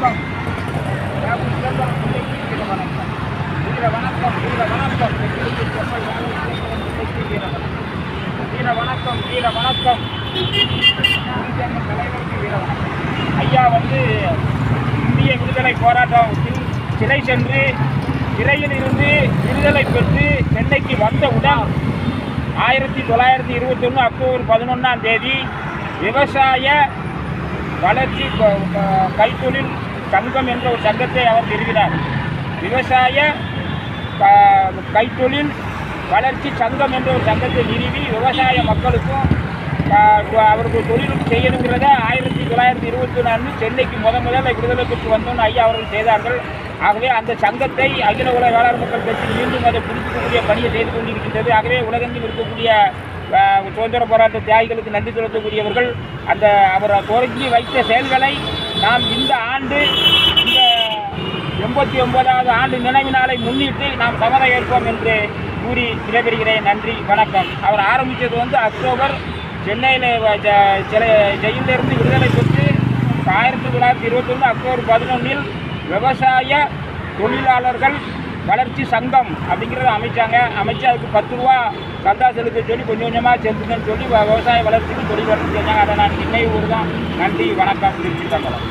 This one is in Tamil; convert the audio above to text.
வணக்கம். சிதம்பரம் பிள்ளைக்கு வீர வணக்கம். வீர வணக்கம், வீர வணக்கம். எங்களுக்கு செம்மல் சிதம்பரம் பிள்ளைக்கு வீர வணக்கம். வீர வணக்கம், வீர வணக்கம். முனிஜன்ம தலைவருக்கு வீர வணக்கம். ஐயா இந்திய விடுதலை போராட்டத்தில் சிறை சென்று சிறையில் இருந்து விடுதலை பெற்று சென்னைக்கு வந்தவுடன் 1921 அக்டோபர் 11 விவசாய வளர்ச்சி கைத்தொழில் சங்கம் என்ற ஒரு சங்கத்தை அவர் நிறுவினார். விவசாய கைத்தொழில் வளர்ச்சி சங்கம் என்ற ஒரு சங்கத்தை நிறுவி விவசாய மக்களுக்கும் அவர்கள் தொழிலும் செய்யணுங்கிறத 1924 சென்னைக்கு முதல்ல விடுதலை பெற்று வந்தோன்னு ஐயா அவர்கள் செய்தார்கள். ஆகவே அந்த சங்கத்தை அகில உலக வேளாண் மக்கள் கட்சி மீண்டும் அதை புதுப்பிக்கக்கூடிய பணியை செய்து கொண்டிருக்கின்றது. ஆகவே உலகெங்கில் இருக்கக்கூடிய சுதந்திர போராட்ட தியாகிகளுக்கு நன்றி செலுத்தக்கூடியவர்கள் அவர் தொடங்கி வைத்த செயல்களை நாம் இந்த ஆண்டு இந்த 89வது ஆண்டு நினைவு நாளை முன்னிட்டு நாம் சபதம் ஏற்போம் என்று கூறி விடைபெறுகிறேன். நன்றி, வணக்கம். அவர் ஆரம்பித்தது அக்டோபர் சென்னையில் ஜெயிலிருந்து விடுதலை பெற்று 1921 அக்டோபர் 11 விவசாய தொழிலாளர்கள் வளர்ச்சி சங்கம் அப்படிங்கிறத அமைச்சு அதுக்கு 10 ரூபா சந்தா செலுத்த சொல்லி கொஞ்சம் கொஞ்சமாக செலுத்துங்கன்னு சொல்லி விவசாய வளர்ச்சிக்கு தொழில் வளர்ச்சி செஞ்சாங்க. அதை நான் நினைவு தான். நன்றி, வணக்கம். திருச்சி தங்கலம்.